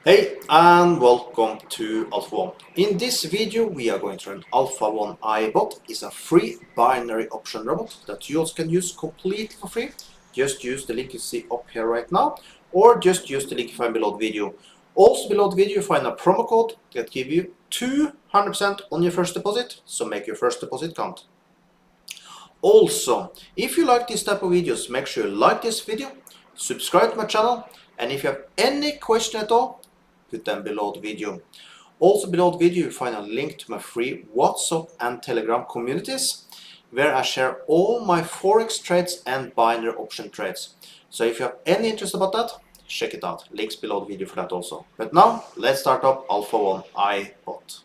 Hey and welcome to Alpha 1. In this video we are going to learn Alpha 1 iBot is a free binary option robot that you also can use completely for free. Just use the link you see up here right now, or just use the link you find below the video. Also below the video you find a promo code that gives you 200% on your first deposit, so make your first deposit count. Also, if you like this type of videos, make sure you like this video, subscribe to my channel, and if you have any question at all, put them below the video. Also below the video you find a link to my free WhatsApp and Telegram communities, where I share all my Forex trades and binary option trades. So if you have any interest about that, check it out. Links below the video for that also. But now, let's start up Alpha 1 iBot.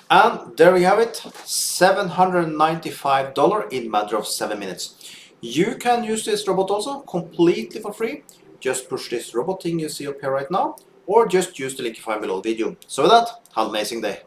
And there you have it, $795 in matter of 7 minutes. You can use this robot also completely for free. Just push this robot thing you see up here right now, or just use the link you find below the video. So with that, have an amazing day.